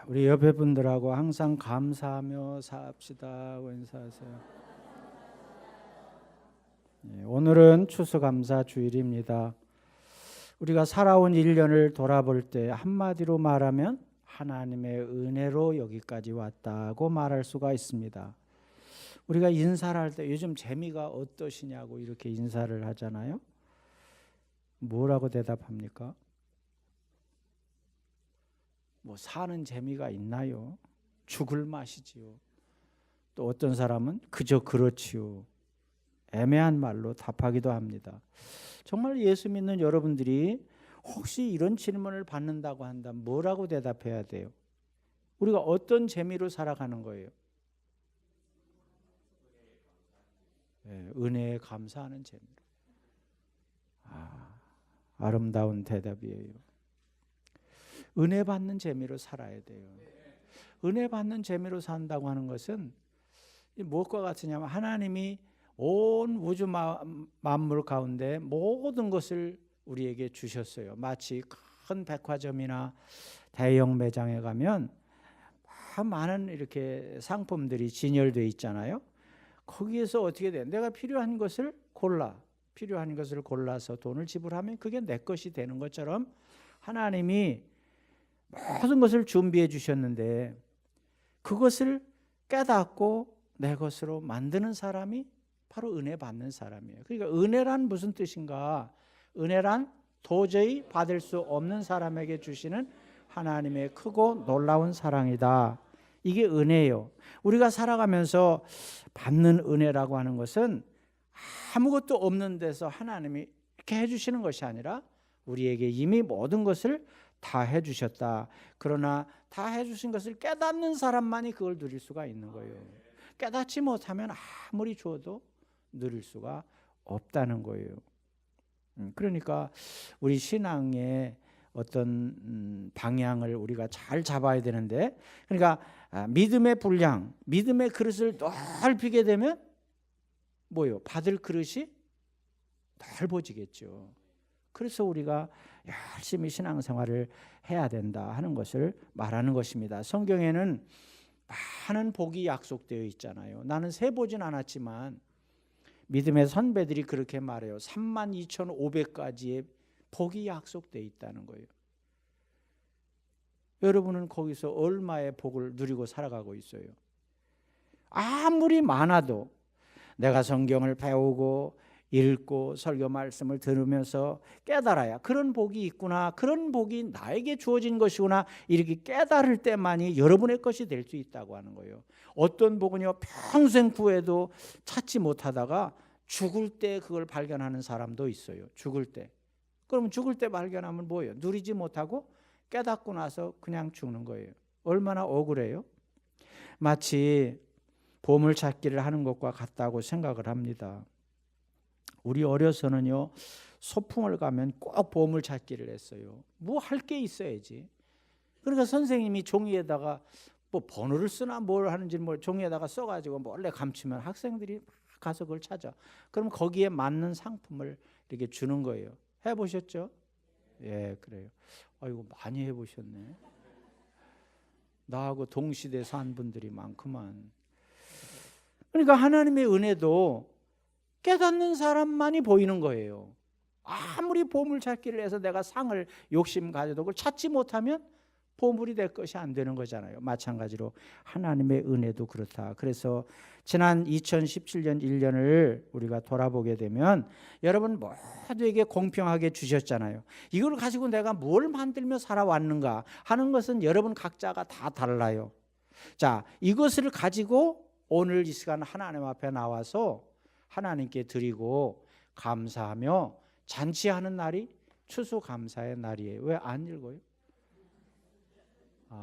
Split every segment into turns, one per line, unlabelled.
우리 옆에 분들하고 항상 감사하며 삽시다. 인사하세요. 오늘은 추수감사 주일입니다. 우리가 살아온 1년을 돌아볼 때 한마디로 말하면 하나님의 은혜로 여기까지 왔다고 말할 수가 있습니다. 우리가 인사를 할 때 요즘 재미가 어떠시냐고 이렇게 인사를 하잖아요. 뭐라고 대답합니까? 뭐 사는 재미가 있나요? 죽을 맛이지요. 또 어떤 사람은 그저 그렇지요. 애매한 말로 답하기도 합니다. 정말 예수 믿는 여러분들이 혹시 이런 질문을 받는다고 한다면 뭐라고 대답해야 돼요? 우리가 어떤 재미로 살아가는 거예요? 은혜에 감사하는 재미로. 아름다운 대답이에요. 은혜 받는 재미로 살아야 돼요. 은혜 받는 재미로 산다고 하는 것은 무엇과 같으냐면 하나님이 온 우주 만물 가운데 모든 것을 우리에게 주셨어요. 마치 큰 백화점이나 대형 매장에 가면 많은 이렇게 상품들이 진열되어 있잖아요. 거기에서 어떻게 돼? 내가 필요한 것을 골라서 돈을 지불하면 그게 내 것이 되는 것처럼 하나님이 모든 것을 준비해 주셨는데 그것을 깨닫고 내 것으로 만드는 사람이 바로 은혜 받는 사람이에요. 그러니까 은혜란 무슨 뜻인가? 은혜란 도저히 받을 수 없는 사람에게 주시는 하나님의 크고 놀라운 사랑이다. 이게 은혜예요. 우리가 살아가면서 받는 은혜라고 하는 것은 아무것도 없는 데서 하나님이 이렇게 해주시는 것이 아니라 우리에게 이미 모든 것을 다 해주셨다. 그러나 다 해주신 것을 깨닫는 사람만이 그걸 누릴 수가 있는 거예요. 깨닫지 못하면 아무리 줘도 누릴 수가 없다는 거예요. 그러니까 우리 신앙의 어떤 방향을 우리가 잘 잡아야 되는데, 그러니까 믿음의 분량, 믿음의 그릇을 넓히게 되면 뭐요? 받을 그릇이 넓어지겠죠. 그래서 우리가 열심히 신앙생활을 해야 된다 하는 것을 말하는 것입니다. 성경에는 많은 복이 약속되어 있잖아요. 나는 세보진 않았지만 믿음의 선배들이 그렇게 말해요. 32,500가지의 복이 약속되어 있다는 거예요. 여러분은 거기서 얼마의 복을 누리고 살아가고 있어요? 아무리 많아도 내가 성경을 배우고 읽고 설교 말씀을 들으면서 깨달아야 그런 복이 있구나, 그런 복이 나에게 주어진 것이구나, 이렇게 깨달을 때만이 여러분의 것이 될 수 있다고 하는 거예요. 어떤 복은요 평생 구해도 찾지 못하다가 죽을 때 그걸 발견하는 사람도 있어요. 죽을 때. 그러면 죽을 때 발견하면 뭐예요? 누리지 못하고 깨닫고 나서 그냥 죽는 거예요. 얼마나 억울해요? 마치 보물찾기를 하는 것과 같다고 생각을 합니다. 우리 어려서는요 소풍을 가면 꼭 보물찾기를 했어요. 뭐 할 게 있어야지. 그러니까 선생님이 종이에다가 뭐 번호를 쓰나 뭘 하는지 종이에다가 써가지고 몰래 감추면 학생들이 가서 그걸 찾아. 그럼 거기에 맞는 상품을 이렇게 주는 거예요. 해보셨죠? 예, 그래요. 아이고 많이 해보셨네. 나하고 동시대에 산 분들이 많구만. 그러니까 하나님의 은혜도 깨닫는 사람만이 보이는 거예요. 아무리 보물찾기를 해서 내가 상을 욕심 가져도 그걸 찾지 못하면 보물이 될 것이 안 되는 거잖아요. 마찬가지로 하나님의 은혜도 그렇다. 그래서 지난 2017년 1년을 우리가 돌아보게 되면 여러분 모두에게 공평하게 주셨잖아요. 이걸 가지고 내가 뭘 만들며 살아왔는가 하는 것은 여러분 각자가 다 달라요. 자, 이것을 가지고 오늘 이 시간 하나님 앞에 나와서 하나님께 드리고 감사하며 잔치하는 날이 추수감사의 날이에요. 왜 안 읽어요?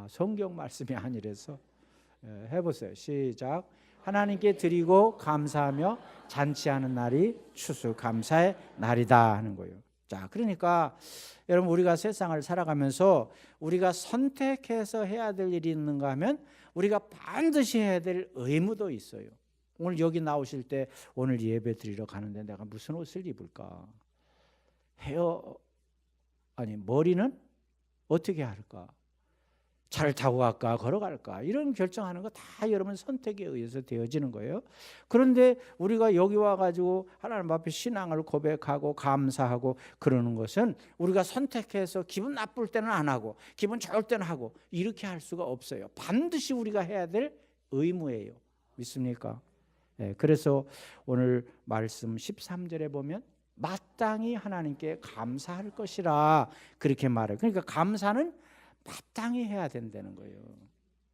성경 말씀이 아니라서. 해보세요. 시작. 하나님께 드리고 감사하며 잔치하는 날이 추수감사의 날이다 하는 거예요. 자, 그러니까 여러분 우리가 세상을 살아가면서 우리가 선택해서 해야 될 일이 있는가 하면 우리가 반드시 해야 될 의무도 있어요. 오늘 여기 나오실 때 오늘 예배 드리러 가는데 내가 무슨 옷을 입을까? 머리는 어떻게 할까? 차를 타고 갈까 걸어갈까 이런 결정하는 거 다 여러분 선택에 의해서 되어지는 거예요. 그런데 우리가 여기 와가지고 하나님 앞에 신앙을 고백하고 감사하고 그러는 것은 우리가 선택해서 기분 나쁠 때는 안 하고 기분 좋을 때는 하고 이렇게 할 수가 없어요. 반드시 우리가 해야 될 의무예요. 믿습니까? 네, 그래서 오늘 말씀 13절에 보면 마땅히 하나님께 감사할 것이라 그렇게 말해요. 그러니까 감사는 마땅히 해야 된다는 거예요.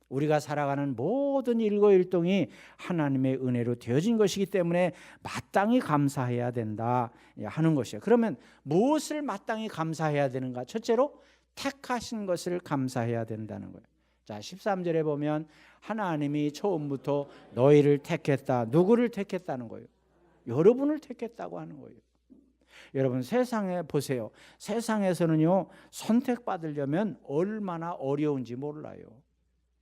우리가 살아가는 모든 일거일동이 하나님의 은혜로 되어진 것이기 때문에 마땅히 감사해야 된다 하는 것이에요. 그러면 무엇을 마땅히 감사해야 되는가? 첫째로 택하신 것을 감사해야 된다는 거예요. 자, 13절에 보면 하나님이 처음부터 너희를 택했다. 누구를 택했다는 거예요? 여러분을 택했다고 하는 거예요. 여러분 세상에 보세요. 세상에서는요 선택받으려면 얼마나 어려운지 몰라요.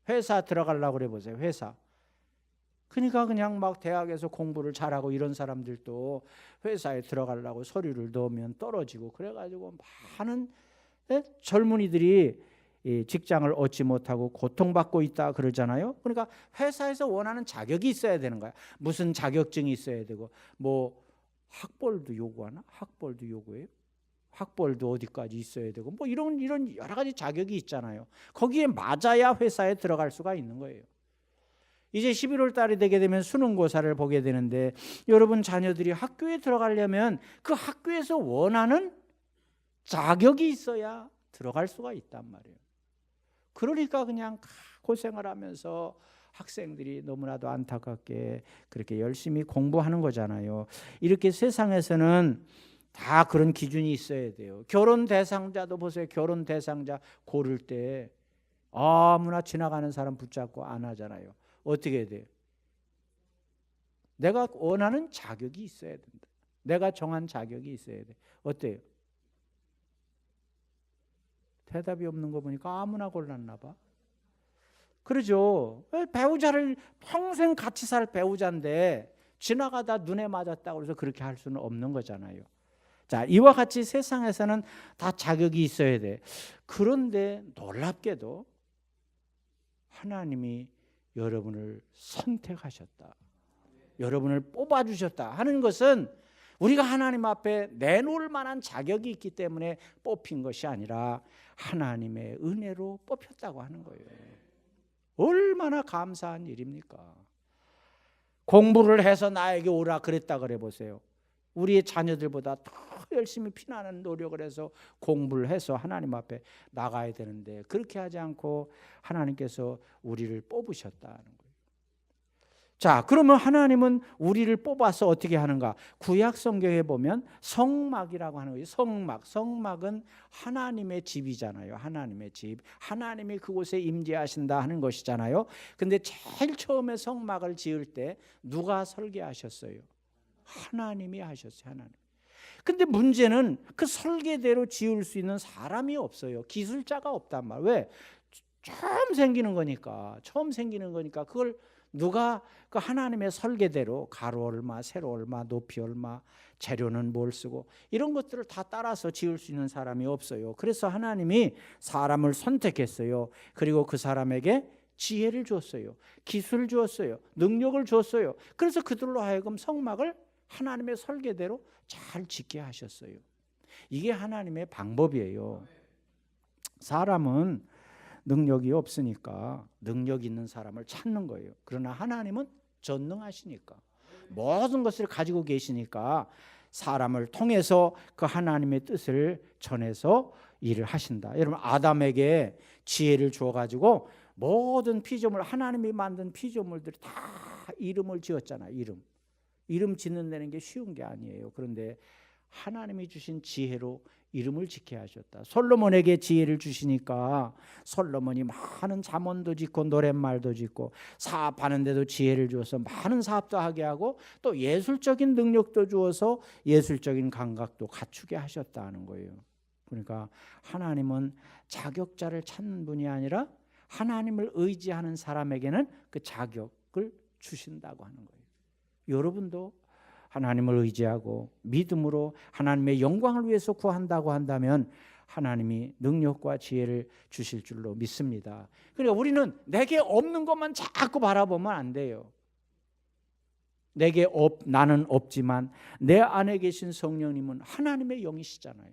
회사 들어가려고 그래 보세요. 회사. 그러니까 그냥 막 대학에서 공부를 잘하고 이런 사람들도 회사에 들어가려고 서류를 넣으면 떨어지고 그래가지고 많은 젊은이들이 직장을 얻지 못하고 고통받고 있다 그러잖아요. 그러니까 회사에서 원하는 자격이 있어야 되는 거야. 무슨 자격증이 있어야 되고 뭐 학벌도 요구하나? 학벌도 요구해요? 학벌도 어디까지 있어야 되고 뭐 이런 여러 가지 자격이 있잖아요. 거기에 맞아야 회사에 들어갈 수가 있는 거예요. 이제 11월 달이 되게 되면 수능고사를 보게 되는데 여러분 자녀들이 학교에 들어가려면 그 학교에서 원하는 자격이 있어야 들어갈 수가 있단 말이에요. 그러니까 그냥 고생을 하면서 학생들이 너무나도 안타깝게 그렇게 열심히 공부하는 거잖아요. 이렇게 세상에서는 다 그런 기준이 있어야 돼요. 결혼 대상자도 보세요. 결혼 대상자 고를 때 아무나 지나가는 사람 붙잡고 안 하잖아요. 어떻게 해야 돼요? 내가 원하는 자격이 있어야 된다. 내가 정한 자격이 있어야 돼. 어때요? 대답이 없는 거 보니까 아무나 골랐나 봐. 그러죠. 배우자를 평생 같이 살 배우자인데 지나가다 눈에 맞았다고 해서 그렇게 할 수는 없는 거잖아요. 자, 이와 같이 세상에서는 다 자격이 있어야 돼. 그런데 놀랍게도 하나님이 여러분을 선택하셨다. 여러분을 뽑아주셨다 하는 것은 우리가 하나님 앞에 내놓을 만한 자격이 있기 때문에 뽑힌 것이 아니라 하나님의 은혜로 뽑혔다고 하는 거예요. 얼마나 감사한 일입니까? 공부를 해서 나에게 오라 그랬다 그래 보세요. 우리의 자녀들보다 더 열심히 피나는 노력을 해서 공부를 해서 하나님 앞에 나가야 되는데 그렇게 하지 않고 하나님께서 우리를 뽑으셨다는 거예요. 자, 그러면 하나님은 우리를 뽑아서 어떻게 하는가? 구약 성경에 보면 성막이라고 하는 거예요. 성막은 하나님의 집이잖아요. 하나님의 집. 하나님이 그곳에 임재하신다 하는 것이잖아요. 근데 제일 처음에 성막을 지을 때 누가 설계하셨어요? 하나님이 하셨어요. 하나님. 근데 문제는 그 설계대로 지을 수 있는 사람이 없어요. 기술자가 없단 말이에요. 왜? 처음 생기는 거니까. 그걸 누가 그 하나님의 설계대로 가로 얼마, 세로 얼마, 높이 얼마, 재료는 뭘 쓰고 이런 것들을 다 따라서 지을 수 있는 사람이 없어요. 그래서 하나님이 사람을 선택했어요. 그리고 그 사람에게 지혜를 줬어요. 기술을 주었어요. 능력을 줬어요. 그래서 그들로 하여금 성막을 하나님의 설계대로 잘 짓게 하셨어요. 이게 하나님의 방법이에요. 사람은 능력이 없으니까 능력 있는 사람을 찾는 거예요. 그러나 하나님은 전능하시니까 모든 것을 가지고 계시니까 사람을 통해서 그 하나님의 뜻을 전해서 일을 하신다. 여러분 아담에게 지혜를 주어가지고 모든 피조물 하나님이 만든 피조물들이 다 이름을 지었잖아요. 이름 짓는다는 게 쉬운 게 아니에요. 그런데 하나님이 주신 지혜로 이름을 짓게 하셨다. 솔로몬에게 지혜를 주시니까 솔로몬이 많은 잠언도 짓고 노랫말도 짓고 사업하는 데도 지혜를 주어서 많은 사업도 하게 하고 또 예술적인 능력도 주어서 예술적인 감각도 갖추게 하셨다는 거예요. 그러니까 하나님은 자격자를 찾는 분이 아니라 하나님을 의지하는 사람에게는 그 자격을 주신다고 하는 거예요. 여러분도 하나님을 의지하고 믿음으로 하나님의 영광을 위해서 구한다고 한다면 하나님이 능력과 지혜를 주실 줄로 믿습니다. 그러니까 우리는 내게 없는 것만 자꾸 바라보면 안 돼요. 나는 없지만 내 안에 계신 성령님은 하나님의 영이시잖아요.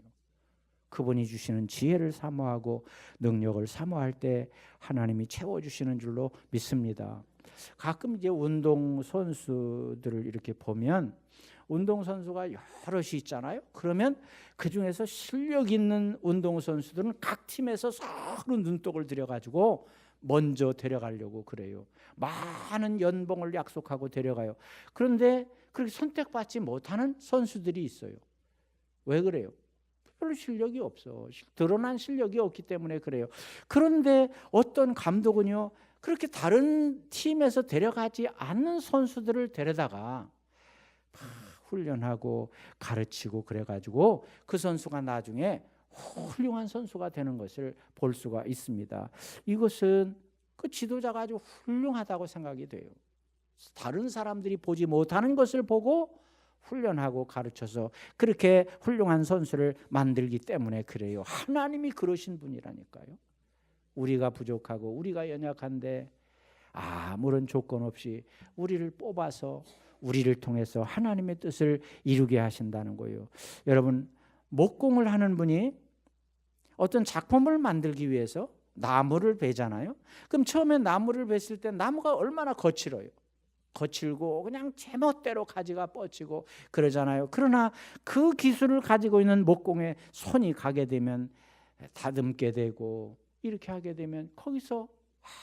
그분이 주시는 지혜를 사모하고 능력을 사모할 때 하나님이 채워주시는 줄로 믿습니다. 가끔 이제 운동 선수들을 이렇게 보면 운동 선수가 여럿이 있잖아요. 그러면 그 중에서 실력 있는 운동 선수들은 각 팀에서 서로 눈독을 들여가지고 먼저 데려가려고 그래요. 많은 연봉을 약속하고 데려가요. 그런데 그렇게 선택받지 못하는 선수들이 있어요. 왜 그래요? 별로 실력이 없어. 드러난 실력이 없기 때문에 그래요. 그런데 어떤 감독은요, 그렇게 다른 팀에서 데려가지 않는 선수들을 데려다가 훈련하고 가르치고 그래가지고 그 선수가 나중에 훌륭한 선수가 되는 것을 볼 수가 있습니다. 이것은 그 지도자가 아주 훌륭하다고 생각이 돼요. 다른 사람들이 보지 못하는 것을 보고 훈련하고 가르쳐서 그렇게 훌륭한 선수를 만들기 때문에 그래요. 하나님이 그러신 분이라니까요. 우리가 부족하고 우리가 연약한데 아무런 조건 없이 우리를 뽑아서 우리를 통해서 하나님의 뜻을 이루게 하신다는 거예요. 여러분, 목공을 하는 분이 어떤 작품을 만들기 위해서 나무를 베잖아요. 그럼 처음에 나무를 뱄을 때 나무가 얼마나 거칠고 그냥 제멋대로 가지가 뻗치고 그러잖아요. 그러나 그 기술을 가지고 있는 목공에 손이 가게 되면 다듬게 되고 이렇게 하게 되면 거기서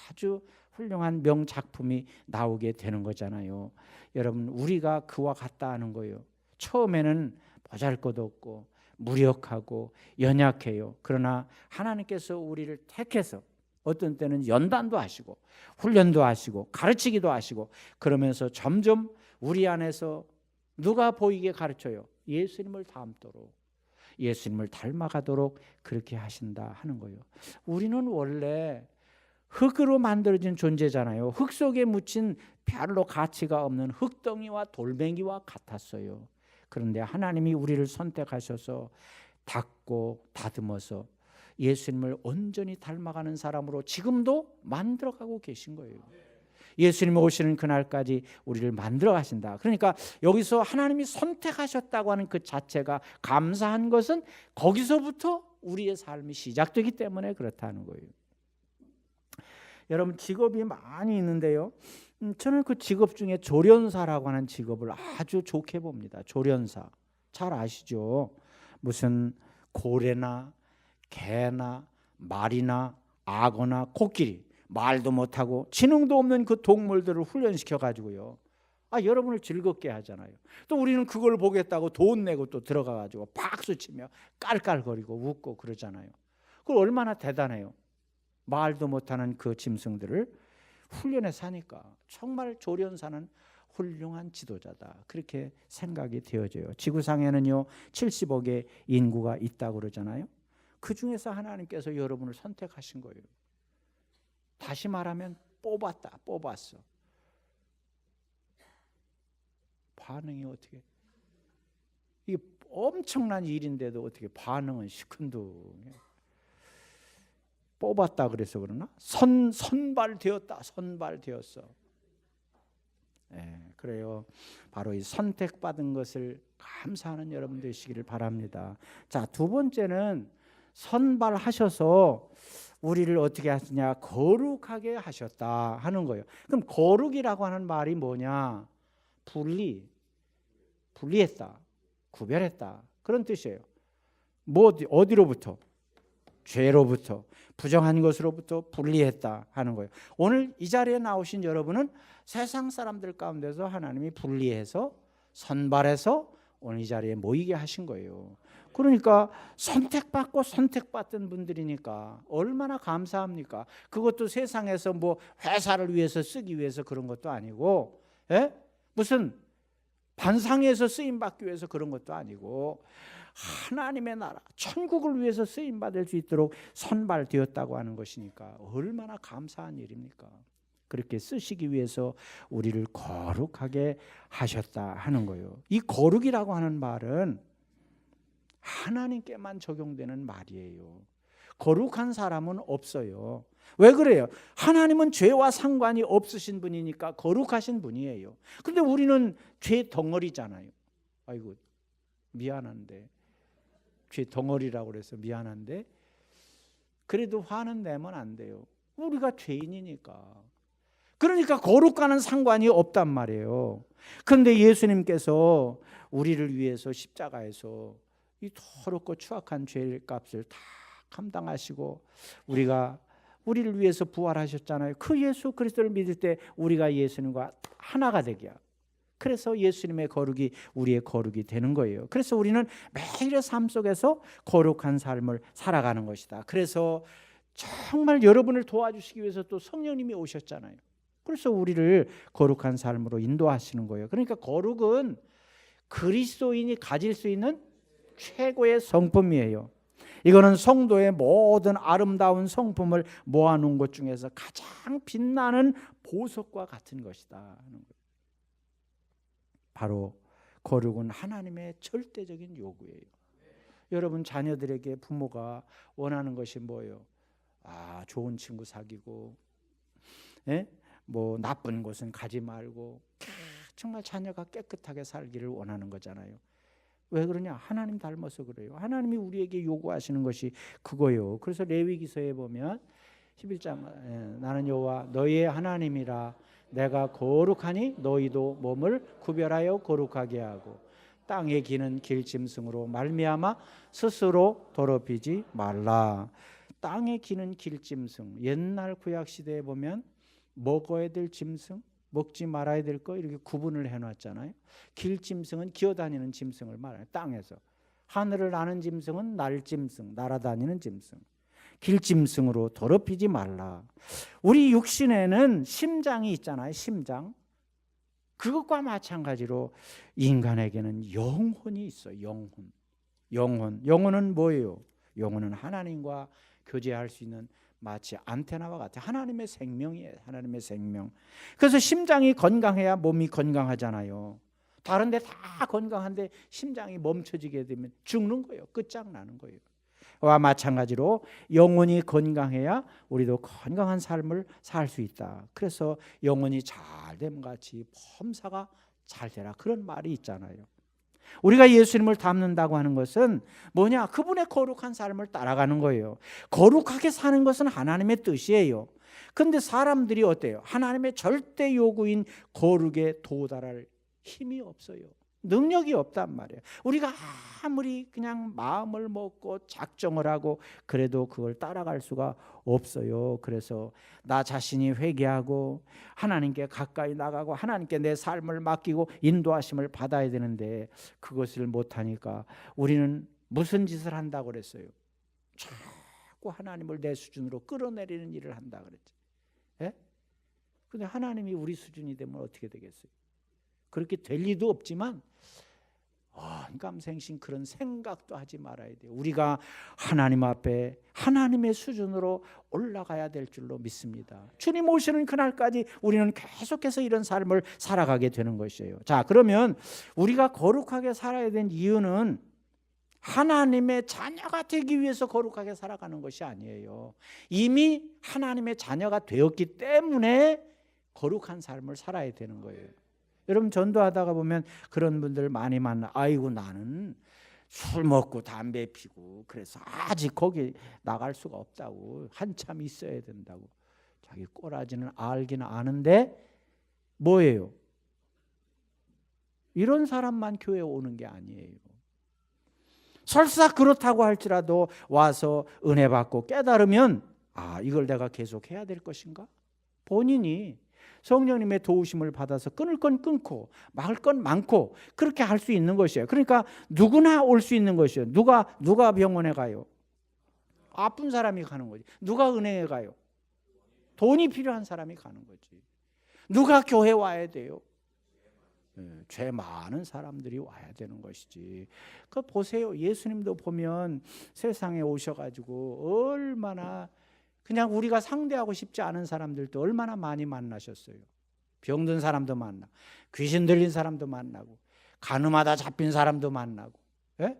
아주 훌륭한 명작품이 나오게 되는 거잖아요. 여러분, 우리가 그와 같다 하는 거예요. 처음에는 보잘것없고 무력하고 연약해요. 그러나 하나님께서 우리를 택해서 어떤 때는 연단도 하시고 훈련도 하시고 가르치기도 하시고 그러면서 점점 우리 안에서 누가 보이게 가르쳐요? 예수님을 닮도록, 예수님을 닮아가도록 그렇게 하신다 하는 거예요. 우리는 원래 흙으로 만들어진 존재잖아요. 흙 속에 묻힌 별로 가치가 없는 흙덩이와 돌멩이와 같았어요. 그런데 하나님이 우리를 선택하셔서 닦고 다듬어서 예수님을 온전히 닮아가는 사람으로 지금도 만들어가고 계신 거예요. 예수님이 오시는 그날까지 우리를 만들어 가신다. 그러니까 여기서 하나님이 선택하셨다고 하는 그 자체가 감사한 것은 거기서부터 우리의 삶이 시작되기 때문에 그렇다는 거예요. 여러분, 직업이 많이 있는데요. 저는 그 직업 중에 조련사라고 하는 직업을 아주 좋게 봅니다. 조련사. 잘 아시죠? 무슨 고래나 개나 말이나 악어나 코끼리, 말도 못하고 지능도 없는 그 동물들을 훈련시켜 가지고요. 여러분을 즐겁게 하잖아요. 또 우리는 그걸 보겠다고 돈 내고 또 들어가 가지고 박수치며 깔깔거리고 웃고 그러잖아요. 그걸 얼마나 대단해요. 말도 못하는 그 짐승들을 훈련해서 하니까 정말 조련사는 훌륭한 지도자다. 그렇게 생각이 되어져요. 지구상에는요 70억의 인구가 있다고 그러잖아요. 그 중에서 하나님께서 여러분을 선택하신 거예요. 다시 말하면 뽑았어. 반응이 어떻게? 이게 엄청난 일인데도 어떻게 반응은 시큰둥해. 뽑았다 그래서 그러나? 선발되었어. 그래요. 바로 이 선택받은 것을 감사하는 여러분 되시기를 바랍니다. 자, 두 번째는 선발하셔서 우리를 어떻게 하시냐? 거룩하게 하셨다 하는 거예요. 그럼 거룩이라고 하는 말이 뭐냐? 분리했다, 구별했다 그런 뜻이에요. 어디로부터? 죄로부터, 부정한 것으로부터 분리했다 하는 거예요. 오늘 이 자리에 나오신 여러분은 세상 사람들 가운데서 하나님이 분리해서 선발해서 오늘 이 자리에 모이게 하신 거예요. 그러니까 선택받고 선택받던 분들이니까 얼마나 감사합니까? 그것도 세상에서 뭐 회사를 위해서 쓰기 위해서 그런 것도 아니고, 무슨 반상에서 쓰임받기 위해서 그런 것도 아니고 하나님의 나라 천국을 위해서 쓰임받을 수 있도록 선발되었다고 하는 것이니까 얼마나 감사한 일입니까? 그렇게 쓰시기 위해서 우리를 거룩하게 하셨다 하는 거예요. 이 거룩이라고 하는 말은 하나님께만 적용되는 말이에요. 거룩한 사람은 없어요. 왜 그래요? 하나님은 죄와 상관이 없으신 분이니까 거룩하신 분이에요. 그런데 우리는 죄 덩어리잖아요. 아이고 미안한데, 죄 덩어리라고 그래서 미안한데, 그래도 화는 내면 안 돼요. 우리가 죄인이니까. 그러니까 거룩과는 상관이 없단 말이에요. 그런데 예수님께서 우리를 위해서 십자가에서 이 더럽고 추악한 죄값을 다 감당하시고 우리를 위해서 부활하셨잖아요. 그 예수 그리스도를 믿을 때 우리가 예수님과 하나가 되게 하고, 그래서 예수님의 거룩이 우리의 거룩이 되는 거예요. 그래서 우리는 매일의 삶 속에서 거룩한 삶을 살아가는 것이다. 그래서 정말 여러분을 도와주시기 위해서 또 성령님이 오셨잖아요. 그래서 우리를 거룩한 삶으로 인도하시는 거예요. 그러니까 거룩은 그리스도인이 가질 수 있는 최고의 성품이에요. 이거는 성도의 모든 아름다운 성품을 모아놓은 것 중에서 가장 빛나는 보석과 같은 것이다. 바로 거룩은 하나님의 절대적인 요구예요. 여러분 자녀들에게 부모가 원하는 것이 뭐예요? 좋은 친구 사귀고, 뭐 나쁜 곳은 가지 말고, 정말 자녀가 깨끗하게 살기를 원하는 거잖아요. 왜 그러냐? 하나님 닮아서 그래요. 하나님이 우리에게 요구하시는 것이 그거예요. 그래서 레위기서에 보면 11장 나는 여호와 너희의 하나님이라 내가 거룩하니 너희도 몸을 구별하여 거룩하게 하고 땅에 기는 길짐승으로 말미암아 스스로 더럽히지 말라. 땅에 기는 길짐승, 옛날 구약 시대에 보면 먹어야 될 짐승, 먹지 말아야 될 거 이렇게 구분을 해놨잖아요. 길짐승은 기어다니는 짐승을 말해요. 땅에서. 하늘을 나는 짐승은 날짐승, 날아다니는 짐승. 길짐승으로 더럽히지 말라. 우리 육신에는 심장이 있잖아요. 심장. 그것과 마찬가지로 인간에게는 영혼이 있어요. 영혼은 뭐예요? 영혼은 하나님과 교제할 수 있는 마치 안테나와 같아. 하나님의 생명이에요. 하나님의 생명. 그래서 심장이 건강해야 몸이 건강하잖아요. 다른 데 다 건강한데 심장이 멈춰지게 되면 죽는 거예요. 끝장나는 거예요. 와 마찬가지로 영혼이 건강해야 우리도 건강한 삶을 살 수 있다. 그래서 영혼이 잘됨 같이 범사가 잘 되라, 그런 말이 있잖아요. 우리가 예수님을 닮는다고 하는 것은 뭐냐? 그분의 거룩한 삶을 따라가는 거예요. 거룩하게 사는 것은 하나님의 뜻이에요. 그런데 사람들이 어때요? 하나님의 절대 요구인 거룩에 도달할 힘이 없어요. 능력이 없단 말이에요. 우리가 아무리 그냥 마음을 먹고 작정을 하고 그래도 그걸 따라갈 수가 없어요. 그래서 나 자신이 회개하고 하나님께 가까이 나가고 하나님께 내 삶을 맡기고 인도하심을 받아야 되는데 그것을 못하니까 우리는 무슨 짓을 한다고 그랬어요? 자꾸 하나님을 내 수준으로 끌어내리는 일을 한다 그랬죠. 예? 근데 하나님이 우리 수준이 되면 어떻게 되겠어요? 그렇게 될 리도 없지만 감생신 그런 생각도 하지 말아야 돼요. 우리가 하나님 앞에 하나님의 수준으로 올라가야 될 줄로 믿습니다. 주님 오시는 그날까지 우리는 계속해서 이런 삶을 살아가게 되는 것이에요. 자, 그러면 우리가 거룩하게 살아야 되는 이유는 하나님의 자녀가 되기 위해서 거룩하게 살아가는 것이 아니에요. 이미 하나님의 자녀가 되었기 때문에 거룩한 삶을 살아야 되는 거예요. 여러분 전도하다가 보면 그런 분들 많이 만나. 아이고 나는 술 먹고 담배 피고 그래서 아직 거기 나갈 수가 없다고, 한참 있어야 된다고. 자기 꼬라지는 알긴 아는데 뭐예요? 이런 사람만 교회에 오는 게 아니에요. 설사 그렇다고 할지라도 와서 은혜 받고 깨달으면 이걸 내가 계속 해야 될 것인가? 본인이 성령님의 도우심을 받아서 끊을 건 끊고 막을 건 많고 그렇게 할 수 있는 것이에요. 그러니까 누구나 올 수 있는 것이에요. 누가 병원에 가요? 아픈 사람이 가는 거지. 누가 은행에 가요? 돈이 필요한 사람이 가는 거지. 누가 교회 와야 돼요? 죄 많은 사람들이 와야 되는 것이지. 그 보세요. 예수님도 보면 세상에 오셔가지고 얼마나 그냥 우리가 상대하고 싶지 않은 사람들도 얼마나 많이 만나셨어요. 병든 사람도 만나고 귀신 들린 사람도 만나고 가늠하다 잡힌 사람도 만나고, 예?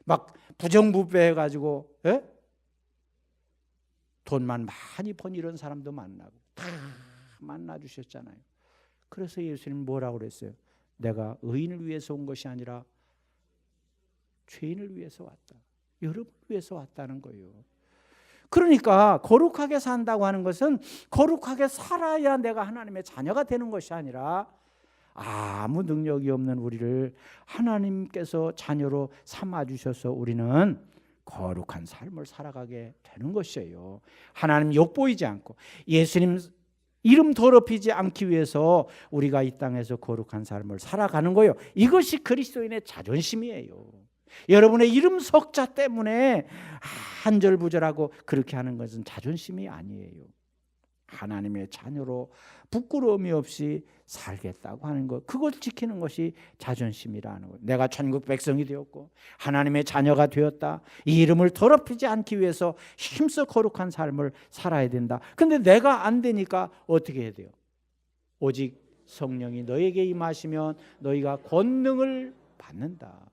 막 부정부패해 가지고 돈만 많이 번 이런 사람도 만나고 다 만나 주셨잖아요. 그래서 예수님 뭐라고 그랬어요? 내가 의인을 위해서 온 것이 아니라 죄인을 위해서 왔다. 여러분을 위해서 왔다는 거예요. 그러니까 거룩하게 산다고 하는 것은 거룩하게 살아야 내가 하나님의 자녀가 되는 것이 아니라 아무 능력이 없는 우리를 하나님께서 자녀로 삼아주셔서 우리는 거룩한 삶을 살아가게 되는 것이에요. 하나님 욕보이지 않고 예수님 이름 더럽히지 않기 위해서 우리가 이 땅에서 거룩한 삶을 살아가는 거예요. 이것이 그리스도인의 자존심이에요. 여러분의 이름 석자 때문에 한절부절하고 그렇게 하는 것은 자존심이 아니에요. 하나님의 자녀로 부끄러움이 없이 살겠다고 하는 것, 그걸 지키는 것이 자존심이라는 것. 내가 천국 백성이 되었고 하나님의 자녀가 되었다. 이 이름을 더럽히지 않기 위해서 힘써 거룩한 삶을 살아야 된다. 근데 내가 안 되니까 어떻게 해야 돼요? 오직 성령이 너에게 임하시면 너희가 권능을 받는다.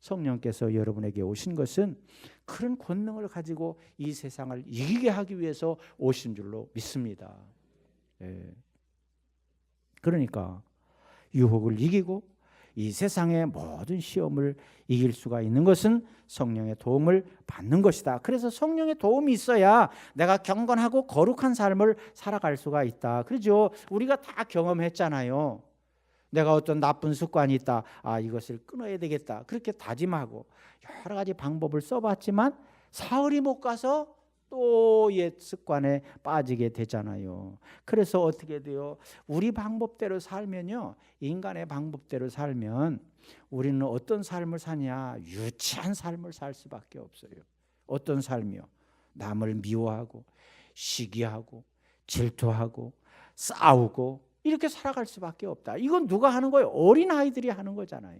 성령께서 여러분에게 오신 것은 그런 권능을 가지고 이 세상을 이기게 하기 위해서 오신 줄로 믿습니다. 그러니까 유혹을 이기고 이 세상의 모든 시험을 이길 수가 있는 것은 성령의 도움을 받는 것이다. 그래서 성령의 도움이 있어야 내가 경건하고 거룩한 삶을 살아갈 수가 있다. 그렇죠? 우리가 다 경험했잖아요. 내가 어떤 나쁜 습관이 있다. 이것을 끊어야 되겠다. 그렇게 다짐하고 여러 가지 방법을 써봤지만 사흘이 못 가서 또 옛 습관에 빠지게 되잖아요. 그래서 어떻게 돼요? 우리 방법대로 살면요, 인간의 방법대로 살면 우리는 어떤 삶을 사냐? 유치한 삶을 살 수밖에 없어요. 어떤 삶이요? 남을 미워하고 시기하고 질투하고 싸우고 이렇게 살아갈 수밖에 없다. 이건 누가 하는 거예요? 어린아이들이 하는 거잖아요.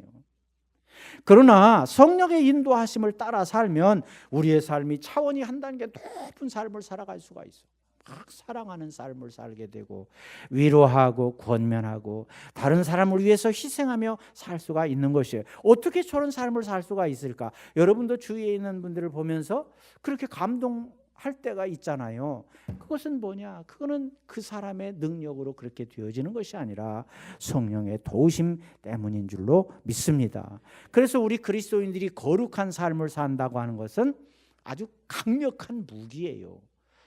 그러나 성령의 인도하심을 따라 살면 우리의 삶이 차원이 한 단계 높은 삶을 살아갈 수가 있어. 막 사랑하는 삶을 살게 되고 위로하고 권면하고 다른 사람을 위해서 희생하며 살 수가 있는 것이에요. 어떻게 저런 삶을 살 수가 있을까? 여러분도 주위에 있는 분들을 보면서 그렇게 감동할 때가 있잖아요. 그것은 뭐냐? 그거는 그 사람의 능력으로 그렇게 되어지는 것이 아니라 성령의 도우심 때문인 줄로 믿습니다. 그래서 우리 그리스도인들이 거룩한 삶을 산다고 하는 것은 아주 강력한 무기예요.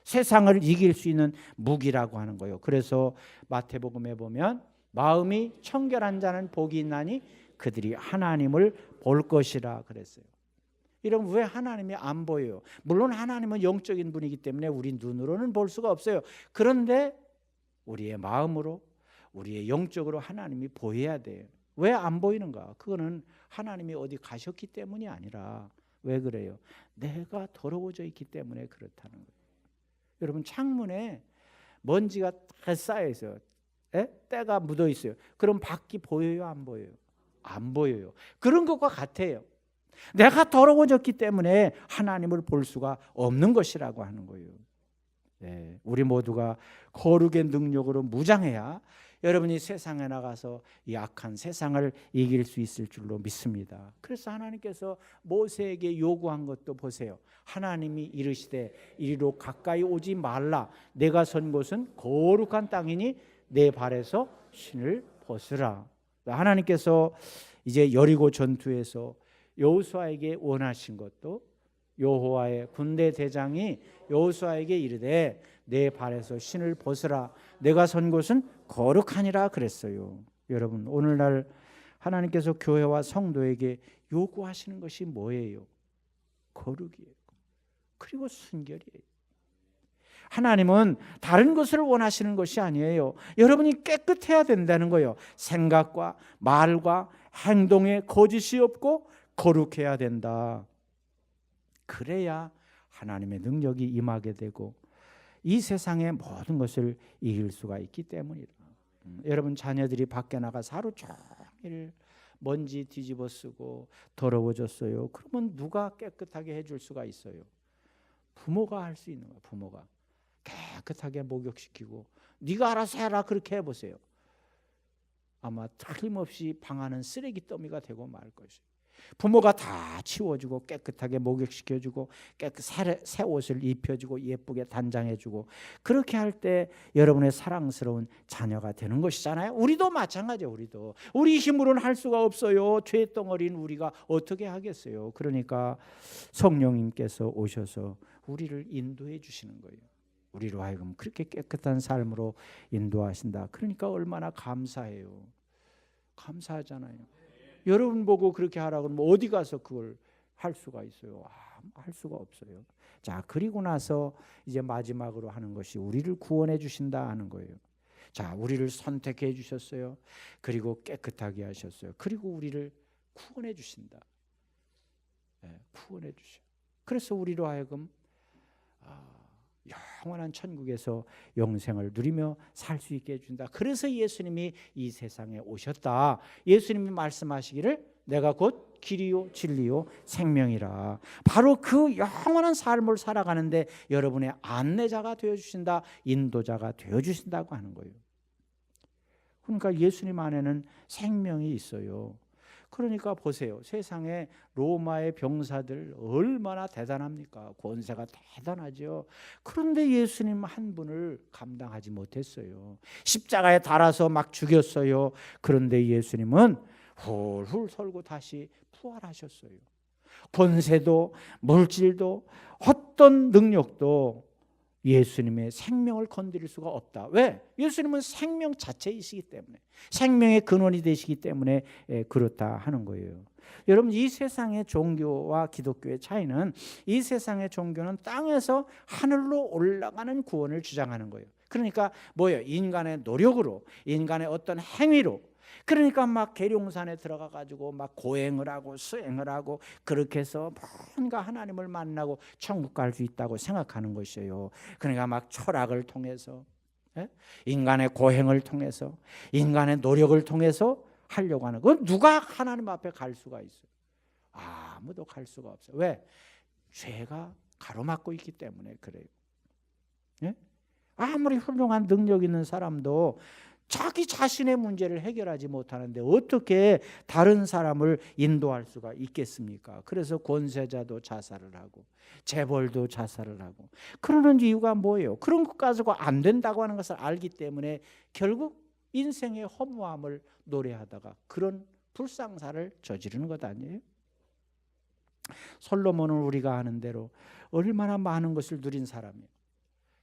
세상을 이길 수 있는 무기라고 하는 거예요. 그래서 마태복음에 보면 마음이 청결한 자는 복이 있나니 그들이 하나님을 볼 것이라 그랬어요. 이러면 왜 하나님이 안 보여요? 물론 하나님은 영적인 분이기 때문에 우리 눈으로는 볼 수가 없어요. 그런데 우리의 마음으로 우리의 영적으로 하나님이 보여야 돼요. 왜 안 보이는가? 그거는 하나님이 어디 가셨기 때문이 아니라 왜 그래요? 내가 더러워져 있기 때문에 그렇다는 거예요. 여러분 창문에 먼지가 다 쌓여 있어요. 때가 묻어 있어요. 그럼 밖이 보여요? 안 보여요? 안 보여요. 그런 것과 같아요. 내가 더러워졌기 때문에 하나님을 볼 수가 없는 것이라고 하는 거예요. 우리 모두가 거룩의 능력으로 무장해야 여러분이 세상에 나가서 이 악한 세상을 이길 수 있을 줄로 믿습니다. 그래서 하나님께서 모세에게 요구한 것도 보세요. 하나님이 이르시되 이리로 가까이 오지 말라. 내가 선 곳은 거룩한 땅이니 내 발에서 신을 벗으라. 하나님께서 이제 여리고 전투에서 여호수아에게 원하신 것도 여호와의 군대 대장이 여호수아에게 이르되 내 발에서 신을 벗으라. 내가 선 곳은 거룩하니라 그랬어요. 여러분 오늘날 하나님께서 교회와 성도에게 요구하시는 것이 뭐예요? 거룩이에요. 그리고 순결이에요. 하나님은 다른 것을 원하시는 것이 아니에요. 여러분이 깨끗해야 된다는 거예요. 생각과 말과 행동에 거짓이 없고 거룩해야 된다. 그래야 하나님의 능력이 임하게 되고 이 세상의 모든 것을 이길 수가 있기 때문이다. 여러분 자녀들이 밖에 나가서 하루 종일 먼지 뒤집어 쓰고 더러워졌어요. 그러면 누가 깨끗하게 해줄 수가 있어요? 부모가 할 수 있는 거예요. 부모가 깨끗하게 목욕시키고 네가 알아서 해라 그렇게 해보세요. 아마 틀림없이 방 안은 쓰레기 더미가 되고 말 것이에요. 부모가 다 치워주고 깨끗하게 목욕시켜주고 새 옷을 입혀주고 예쁘게 단장해주고 그렇게 할 때 여러분의 사랑스러운 자녀가 되는 것이잖아요. 우리도 마찬가지예요. 우리 힘으로는 할 수가 없어요. 죄덩어리인 우리가 어떻게 하겠어요. 그러니까 성령님께서 오셔서 우리를 인도해 주시는 거예요. 우리로 하여금 그렇게 깨끗한 삶으로 인도하신다. 그러니까 얼마나 감사해요. 감사하잖아요. 여러분 보고 그렇게 하라고 그러면 어디 가서 그걸 할 수가 있어요? 할 수가 없어요. 자, 그리고 나서 이제 마지막으로 하는 것이 우리를 구원해 주신다 하는 거예요. 자, 우리를 선택해 주셨어요. 그리고 깨끗하게 하셨어요. 그리고 우리를 구원해 주신다. 네, 구원해 주셔. 그래서 우리로 하여금 영원한 천국에서 영생을 누리며 살 수 있게 해준다. 그래서 예수님이 이 세상에 오셨다. 예수님이 말씀하시기를 내가 곧 길이요 진리요 생명이라. 바로 그 영원한 삶을 살아가는데 여러분의 안내자가 되어주신다. 인도자가 되어주신다고 하는 거예요. 그러니까 예수님 안에는 생명이 있어요. 그러니까 보세요. 세상에 로마의 병사들 얼마나 대단합니까? 권세가 대단하죠. 그런데 예수님 한 분을 감당하지 못했어요. 십자가에 달아서 막 죽였어요. 그런데 예수님은 훌훌 털고 다시 부활하셨어요. 권세도 물질도 어떤 능력도 예수님의 생명을 건드릴 수가 없다. 왜? 예수님은 생명 자체이시기 때문에, 생명의 근원이 되시기 때문에 그렇다 하는 거예요. 여러분, 이 세상의 종교와 기독교의 차이는, 이 세상의 종교는 땅에서 하늘로 올라가는 구원을 주장하는 거예요. 그러니까 뭐예요? 인간의 노력으로, 인간의 어떤 행위로, 그러니까 막 계룡산에 들어가 가지고 막 고행을 하고 수행을 하고 그렇게 해서 뭔가 하나님을 만나고 천국 갈 수 있다고 생각하는 것이에요. 그러니까 막 철학을 통해서, 인간의 고행을 통해서, 인간의 노력을 통해서 하려고 하는 거. 누가 하나님 앞에 갈 수가 있어요? 아무도 갈 수가 없어요. 왜? 죄가 가로막고 있기 때문에 그래요. 아무리 훌륭한 능력 있는 사람도 자기 자신의 문제를 해결하지 못하는데 어떻게 다른 사람을 인도할 수가 있겠습니까? 그래서 권세자도 자살을 하고 재벌도 자살을 하고 그러는 이유가 뭐예요? 그런 것 가지고 안 된다고 하는 것을 알기 때문에 결국 인생의 허무함을 노래하다가 그런 불상사를 저지르는 것 아니에요? 솔로몬은 우리가 아는 대로 얼마나 많은 것을 누린 사람이에요.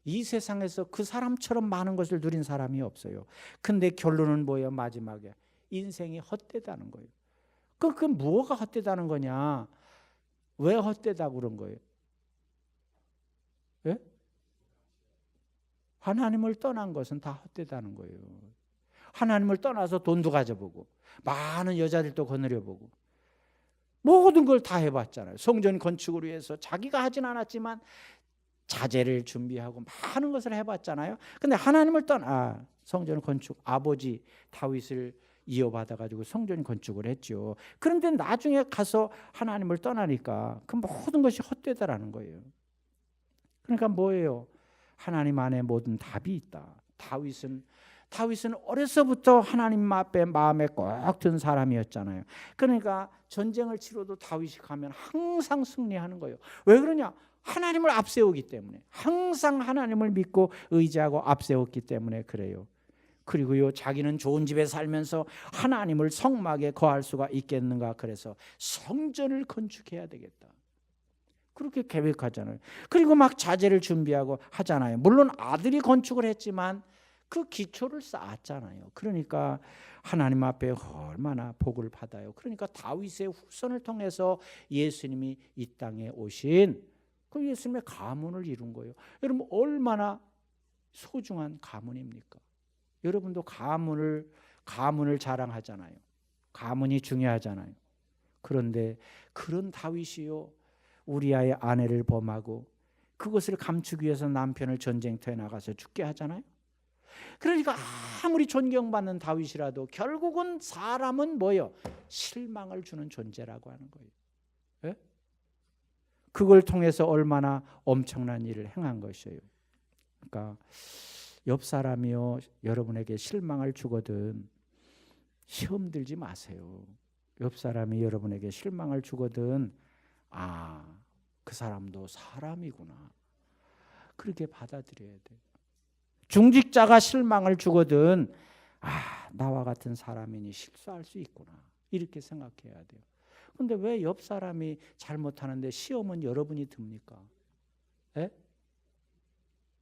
이 세상에서 그 사람처럼 많은 것을 누린 사람이 없어요. 근데 결론은 뭐예요? 마지막에 인생이 헛되다는 거예요. 그 뭐가 헛되다는 거냐? 왜 헛되다고 그런 거예요? 예? 하나님을 떠난 것은 다 헛되다는 거예요. 하나님을 떠나서 돈도 가져보고 많은 여자들도 거느려보고 모든 걸 다 해봤잖아요. 성전 건축을 위해서 자기가 하진 않았지만 자재를 준비하고 많은 것을 해봤잖아요. 근데 하나님을 떠나 성전 건축, 아버지 다윗을 이어받아 가지고 성전 건축을 했죠. 그런데 나중에 가서 하나님을 떠나니까 그 모든 것이 헛되다라는 거예요. 그러니까 뭐예요? 하나님 안에 모든 답이 있다. 다윗은 어려서부터 하나님 앞에 마음에 꼭 든 사람이었잖아요. 그러니까 전쟁을 치러도 다윗이 가면 항상 승리하는 거예요. 왜 그러냐? 하나님을 앞세우기 때문에, 항상 하나님을 믿고 의지하고 앞세웠기 때문에 그래요. 그리고요, 자기는 좋은 집에 살면서 하나님을 성막에 거할 수가 있겠는가? 그래서 성전을 건축해야 되겠다. 그렇게 계획하잖아요. 그리고 막 자재를 준비하고 하잖아요. 물론 아들이 건축을 했지만 그 기초를 쌓았잖아요. 그러니까 하나님 앞에 얼마나 복을 받아요. 그러니까 다윗의 후손을 통해서 예수님이 이 땅에 오신 그 예수님의 가문을 이룬 거예요. 여러분 얼마나 소중한 가문입니까? 여러분도 가문을 자랑하잖아요. 가문이 중요하잖아요. 그런데 그런 다윗이요, 우리아의 아내를 범하고 그것을 감추기 위해서 남편을 전쟁터에 나가서 죽게 하잖아요. 그러니까 아무리 존경받는 다윗이라도 결국은 사람은 뭐예요? 실망을 주는 존재라고 하는 거예요. 예? 그걸 통해서 얼마나 엄청난 일을 행한 것이에요. 그러니까 옆 사람이요, 여러분에게 실망을 주거든 시험 들지 마세요. 옆 사람이 여러분에게 실망을 주거든 그 사람도 사람이구나 그렇게 받아들여야 돼요. 중직자가 실망을 주거든 나와 같은 사람이니 실수할 수 있구나 이렇게 생각해야 돼요. 근데 왜 옆 사람이 잘못하는데 시험은 여러분이 듭니까? 예?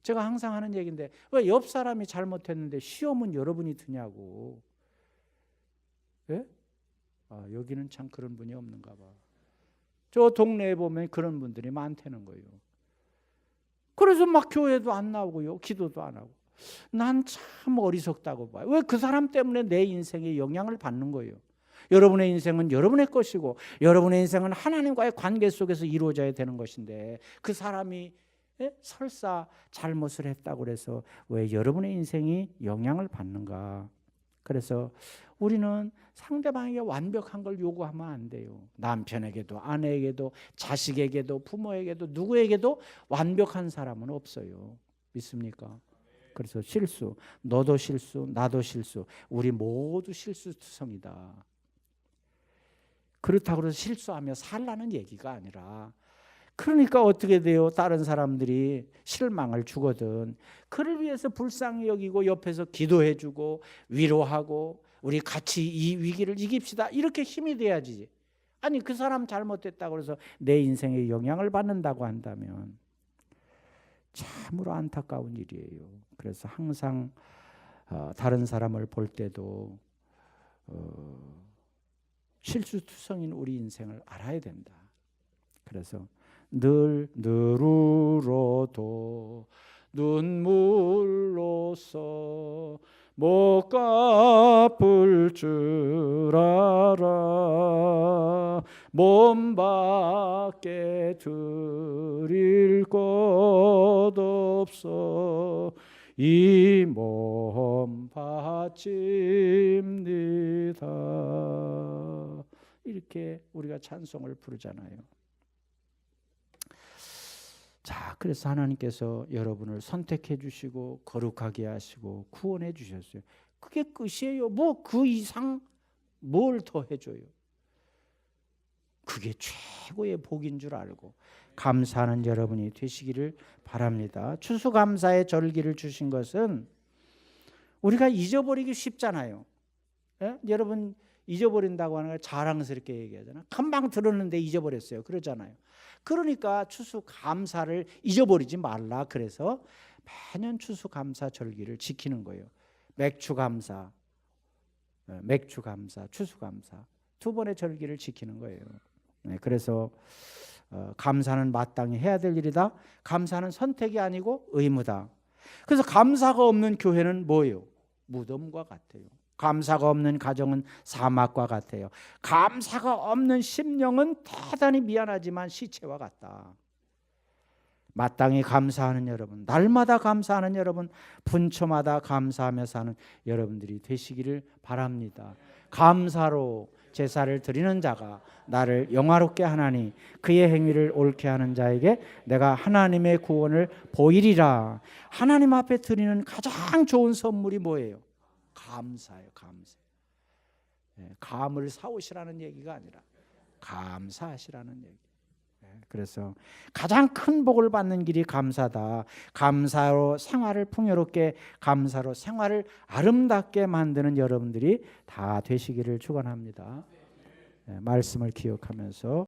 제가 항상 하는 얘기인데 왜 옆 사람이 잘못했는데 시험은 여러분이 드냐고. 예? 여기는 참 그런 분이 없는가 봐. 저 동네에 보면 그런 분들이 많다는 거예요. 그래서 막 교회도 안 나오고요. 기도도 안 하고. 난 참 어리석다고 봐요. 왜 그 사람 때문에 내 인생에 영향을 받는 거예요. 여러분의 인생은 여러분의 것이고 여러분의 인생은 하나님과의 관계 속에서 이루어져야 되는 것인데 그 사람이 설사 잘못을 했다고 해서 왜 여러분의 인생이 영향을 받는가. 그래서 우리는 상대방에게 완벽한 걸 요구하면 안 돼요. 남편에게도 아내에게도 자식에게도 부모에게도 누구에게도 완벽한 사람은 없어요. 믿습니까? 그래서 실수, 너도 실수, 나도 실수, 우리 모두 실수투성이다. 그렇다고 해서 실수하며 살라는 얘기가 아니라 그러니까 어떻게 돼요? 다른 사람들이 실망을 주거든. 그를 위해서 불쌍히 여기고 옆에서 기도해주고 위로하고 우리 같이 이 위기를 이깁시다. 이렇게 힘이 돼야지. 아니 그 사람 잘못됐다고 해서 내 인생에 영향을 받는다고 한다면 참으로 안타까운 일이에요. 그래서 항상 다른 사람을 볼 때도 실수투성인 우리 인생을 알아야 된다. 그래서 늘 울어도 눈물로써 못 갚을 줄 알아 몸 밖에 드릴 것 없어 이 몸 바칩니다. 이렇게 우리가 찬송을 부르잖아요. 자, 그래서 하나님께서 여러분을 선택해 주시고 거룩하게 하시고 구원해 주셨어요. 그게 끝이에요. 뭐 그 이상 뭘 더 해줘요. 그게 최고의 복인 줄 알고 감사하는 여러분이 되시기를 바랍니다. 추수감사의 절기를 주신 것은 우리가 잊어버리기 쉽잖아요. 예? 여러분 잊어버린다고 하는 걸 자랑스럽게 얘기하잖아요. 금방 들었는데 잊어버렸어요. 그러잖아요. 그러니까 추수감사를 잊어버리지 말라. 그래서 매년 추수감사 절기를 지키는 거예요. 맥추감사, 추수감사 두 번의 절기를 지키는 거예요. 그래서 감사는 마땅히 해야 될 일이다. 감사는 선택이 아니고 의무다. 그래서 감사가 없는 교회는 뭐예요? 무덤과 같아요. 감사가 없는 가정은 사막과 같아요. 감사가 없는 심령은 대단히 미안하지만 시체와 같다. 마땅히 감사하는 여러분, 날마다 감사하는 여러분, 분초마다 감사하며 사는 여러분들이 되시기를 바랍니다. 감사로 제사를 드리는 자가 나를 영화롭게 하나니 그의 행위를 옳게 하는 자에게 내가 하나님의 구원을 보이리라. 하나님 앞에 드리는 가장 좋은 선물이 뭐예요? 감사예요. 감사. 감을 사오시라는 얘기가 아니라 감사하시라는 얘기. 그래서 가장 큰 복을 받는 길이 감사다. 감사로 생활을 풍요롭게, 감사로 생활을 아름답게 만드는 여러분들이 다 되시기를 축원합니다. 말씀을 기억하면서